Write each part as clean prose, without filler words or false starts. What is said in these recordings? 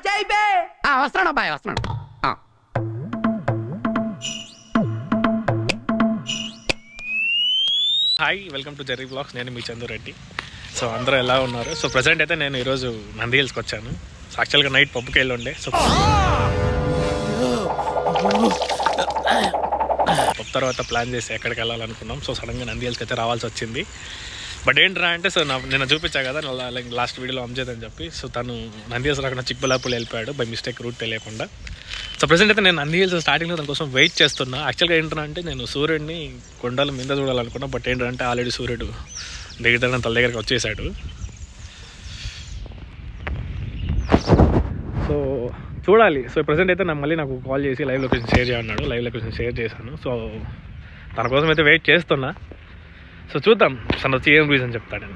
వస్తున్నాడు అబ్బాయి వస్తున్నాడు. Hi, welcome to Jerry blogs. నేను మీ చందు రెడ్డి. సో అందరూ ఎలా ఉన్నారు? సో ప్రజెంట్ అయితే నేను ఈరోజు నంది హిల్స్కి వచ్చాను. సో యాక్చువల్గా నైట్ పబ్కి వెళ్ళి ఉండే. సో పబ్ తర్వాత ప్లాన్ చేసి ఎక్కడికి వెళ్ళాలనుకున్నాం. సో సడన్గా నంది హిల్స్కి అయితే రావాల్సి వచ్చింది. బట్ ఏంట్రా అంటే, సో నేను చూపించా కదా లాస్ట్ వీడియోలో అమ్జద్ అని చెప్పి. సో తను నంది హిల్స్ రాకుండా చిక్బల్లాపూర్ వెళ్ళిపోయాడు బై మిస్టేక్, రూట్ తెలియకుండా. సో ప్రజెంట్ అయితే నేను నంది హిల్స్ స్టార్టింగ్లో దాని కోసం వెయిట్ చేస్తున్నా. యాక్చువల్గా ఏంటంటే నేను సూర్యుడిని కొండల మీద చూడాలనుకున్నా. బట్ ఏంటంటే ఆల్రెడీ సూర్యుడు దగ్గర తల దగ్గరికి వచ్చేసాడు. సో చూడాలి. సో ప్రజెంట్ అయితే నాకు కాల్ చేసి లైవ్ లొకేషన్ షేర్ చేయన్నాడు. లైవ్ లొకేషన్ షేర్ చేశాను. సో తన కోసం అయితే వెయిట్ చేస్తున్నా. సో చూద్దాం తను వచ్చి ఏం రీజన్ చెప్తాడని.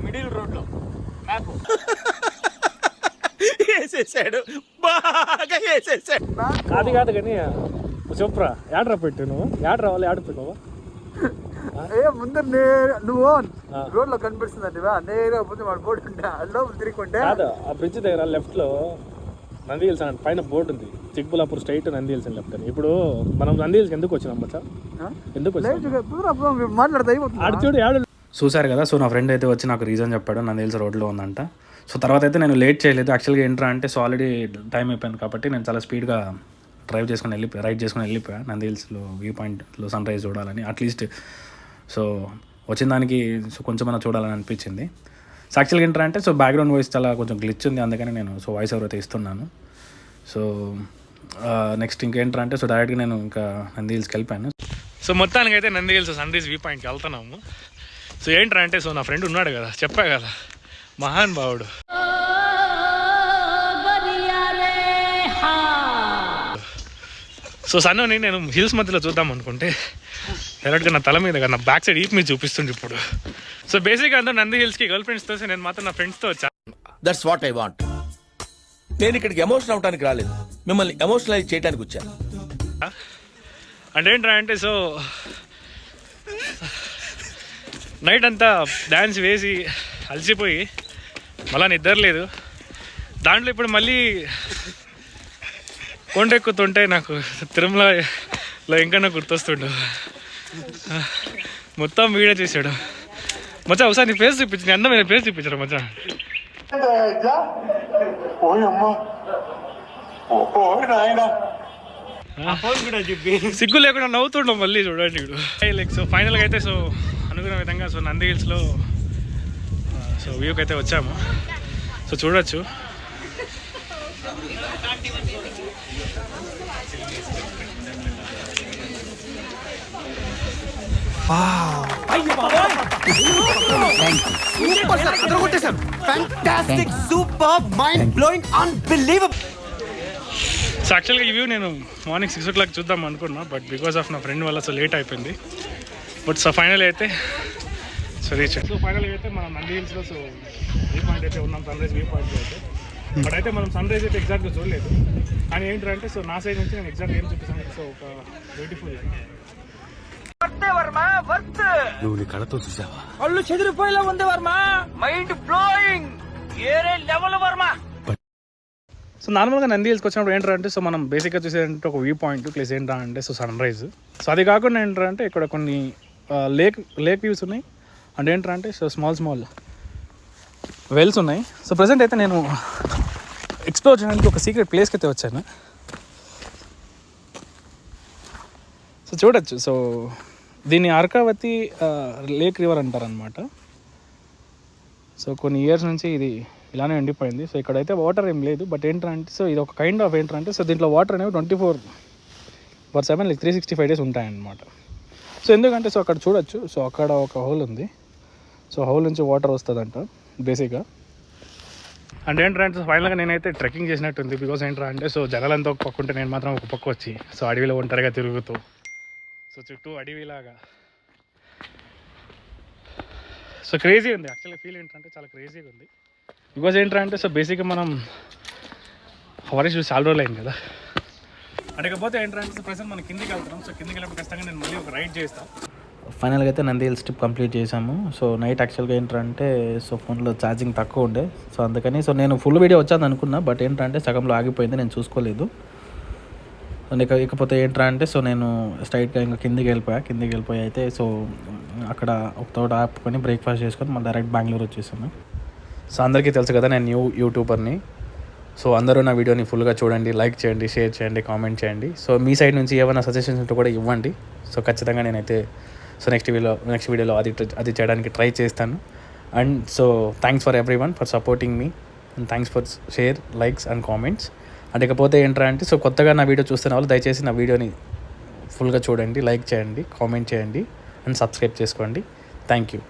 మిడిల్ రోడ్లో కాదు కానీ చెప్పురా, యాడ్రా పెట్టు. నువ్వు యాడ్ రావాలి, యాడ్ పెట్టావా? ముందు నువ్వు రోడ్ లో కనిపిస్తుందండి. నేరుగా పోతే మన బోర్డు ఉంటే అల్లో తిరిగి కాదు, ఆ బ్రిడ్జ్ దగ్గర లెఫ్ట్ లో నంది హిల్స్ అని పైన బోర్డు ఉంది. చిక్బులాపూర్ స్ట్రైట్ నంది హిల్స్ అని లెఫ్ట్ అని. ఇప్పుడు మనం నంది హిల్స్కి ఎందుకు వచ్చినాం బచ్చా? ఎందుకు మాట్లాడతాయి చూసారు కదా. సో నా ఫ్రెండ్ అయితే వచ్చి నాకు రీజన్ చెప్పాడు, నంది హిల్స్ రోడ్లో ఉందంట. సో తర్వాత అయితే నేను లేట్ చేయలేదు. యాక్చువల్గా ఏంట్రా అంటే, సో ఆల్రెడీ టైం అయిపోయింది కాబట్టి నేను చాలా స్పీడ్గా రైడ్ చేసుకుని వెళ్ళిపోయా నంది హిల్స్లో వ్యూ పాయింట్లో సన్ రైజ్ చూడాలని. అట్లీస్ట్ సో వచ్చిన దానికి సో కొంచెం చూడాలని అనిపించింది. సో యాక్చువల్గా ఏంటంటే అంటే, సో బ్యాక్గ్రౌండ్ వాయిస్ చాలా కొంచెం గ్లిచ్ ఉంది, అందుకని నేను సో వాయిస్ ఓవర్ అయితే ఇస్తున్నాను. సో నెక్స్ట్ ఇంకేంటంటే, సో డైరెక్ట్గా నేను ఇంకా నంది హిల్స్కి వెళ్ళిపోయాను. సో మొత్తానికి అయితే Nandi hills sunrise view పాయింట్కి వెళ్తున్నాము. సో ఏంటంటే, సో నా ఫ్రెండ్ ఉన్నాడు కదా, చెప్పా కదా, మహాన్ భావుడు. సో సన్నుని నేను హిల్స్ మధ్యలో చూద్దాం అనుకుంటే డైరెక్ట్గా నా తల మీద నా బ్యాక్ సైడ్ ఈప్ మీద చూపిస్తుంది ఇప్పుడు. సో బేసిక్గా అందరూ నంది హిల్స్కి గర్ల్ ఫ్రెండ్స్తో, నేను మాత్రం నా ఫ్రెండ్స్తో వచ్చా. That's what I want. నేను ఇక్కడికి ఎమోషనల్ అవడానికి రాలేదు, మిమ్మల్ని ఎమోషనలైజ్ చేయడానికి వచ్చాను. అంటే ఏంటంటే, సో నైట్ అంతా డ్యాన్స్ వేసి అలసిపోయి మళ్ళీ నిద్ర లేదు. దాంట్లో ఇప్పుడు మళ్ళీ కొండెక్కుతుంటే నాకు తిరుమలలో ఇంకా గుర్తొస్తుండు. మొత్తం వీడియో చేశాడు మచ్చా. ఒకసారి నీ ఫేస్ చూపించి, నీ అందమైన ఫేస్ చూపించారు మచ్చా. సిగ్గు లేకుండా నవ్వుతుండం మళ్ళీ చూడండి ఇప్పుడు. లైక్ సో ఫైనల్గా అయితే సో అనుకున్న విధంగా సో నంది హిల్స్లో సో వ్యూకి అయితే వచ్చాము. సో చూడొచ్చు. సో యాక్చువల్గా ఈ వ్యూ నేను మార్నింగ్ 6 o'clock చూద్దాం అనుకున్నా. బట్ బికాస్ ఆఫ్ నా ఫ్రెండ్ వల్ల సో లేట్ అయిపోయింది. బట్ సో ఫైనల్ అయితే సో రీచ్. సో ఫైనల్గా అయితే మనం నంది హిల్స్లో సో వ్యూ పాయింట్ అయితే ఉన్నాం, సన్ రైజ్ వ్యూ పాయింట్ అయితే. బట్ అయితే మనం సన్ రైజ్ అయితే ఎగ్జాక్ట్గా చూడలేదు. కానీ ఏంటంటే, సో నా సైడ్ నుంచి నేను ఎగ్జాక్ట్గా ఏం చూపిస్తాను. సో ఒక బ్యూటిఫుల్ నువ్వు నీ కళతో చూసావా? అల్లు చెదిరిపోయేలా ఉంది వర్మ. మైండ్ బ్లోయింగ్, ఏరే లెవెల్ వర్మ. సో నార్మల్గా నంది హిల్స్కి వచ్చినప్పుడు ఏంటంటే, సో మనం బేసిక్గా చూసేదంటే ఒక వ్యూ పాయింట్ ప్లేస్ ఏంటంటే సో సన్ రైజ్. సో అది కాకుండా ఏంటంటే ఇక్కడ కొన్ని లేక్ వ్యూస్ ఉన్నాయి. అండ్ ఏంటంటే సో స్మాల్ వెల్స్ ఉన్నాయి. సో ప్రజెంట్ అయితే నేను ఎక్స్ప్లోర్ చేయడానికి ఒక సీక్రెట్ ప్లేస్కి అయితే వచ్చాను. సో చూడొచ్చు. సో దీన్ని అర్కావతి లేక్ రివర్ అంటారనమాట. సో కొన్ని ఇయర్స్ నుంచి ఇది ఇలానే ఎండిపోయింది. సో ఇక్కడైతే వాటర్ ఏం లేదు. బట్ ఏంటంటే, సో ఇది ఒక కైండ్ ఆఫ్ ఏంటంటే, సో దీంట్లో వాటర్ అనేవి 24/7 లైక్ 365 days ఉంటాయన్నమాట. సో ఎందుకంటే, సో అక్కడ చూడొచ్చు. సో అక్కడ ఒక హోల్ ఉంది. సో హోల్ నుంచి వాటర్ వస్తుందంట బేసిక్గా. అండ్ ఏంటంటే ఫైనల్గా నేనైతే ట్రెక్కింగ్ చేసినట్టుంది. బికాస్ ఏంటంటే, సో జనాలంతా ఒక పక్క ఉంటే నేను మాత్రం ఒక పక్క వచ్చి సో అడవిలో ఒంటరిగా తిరుగుతూ సో చుట్టూ అడవిలాగా సో క్రేజీ ఉంది. యాక్చువల్గా ఫీల్ ఏంటంటే చాలా క్రేజీగా ఉంది. బికాజ్ ఏంటంటే, సో బేసిక్గా మనం ఫారెస్ట్ చూసి చాలా రోజులు అయింది కదా. అడగకపోతే ఏంటంటే, సో ప్రజెంట్ మనం కిందికి వెళ్తున్నాం. సో కిందికి వెళ్ళినప్పుడు ఖచ్చితంగా నేను మళ్ళీ ఒక రైడ్ చేస్తాను. ఫైనల్గా అయితే నంది హిల్స్ ట్రిప్ కంప్లీట్ చేసాము. సో నైట్ యాక్చువల్గా ఏంటంటే సో ఫోన్లో ఛార్జింగ్ తక్కువ ఉండే, సో అందుకని సో నేను ఫుల్ వీడియో వచ్చాను అనుకున్నా, బట్ ఏంటంటే సగంలో ఆగిపోయింది, నేను చూసుకోలేదు. ఇకపోతే ఏంటంటే సో నేను స్ట్రైట్గా ఇంకా కిందికి వెళ్ళిపోయి అయితే సో అక్కడ ఒక తోట ఆపుకొని బ్రేక్ఫాస్ట్ చేసుకొని మళ్ళీ డైరెక్ట్ బెంగళూరు వచ్చేసాను. సో అందరికీ తెలుసు కదా నేను న్యూ యూట్యూబర్ని. సో అందరూ నా వీడియోని ఫుల్గా చూడండి, లైక్ చేయండి, షేర్ చేయండి, కామెంట్ చేయండి. సో మీ సైడ్ నుంచి ఏమైనా సజెషన్స్ ఉంటే కూడా ఇవ్వండి. సో ఖచ్చితంగా నేనైతే సో నెక్స్ట్ వీడియోలో అది చేయడానికి ట్రై చేస్తాను. And so thanks for every one for supporting me and thanks for share, likes and comments. And ఇకపోతే ఏంటంటే సో కొత్తగా నా వీడియో చూస్తున్న వాళ్ళు దయచేసి నా వీడియోని ఫుల్గా చూడండి, లైక్ చేయండి, కామెంట్ చేయండి అండ్ సబ్స్క్రైబ్ చేసుకోండి. Thank you.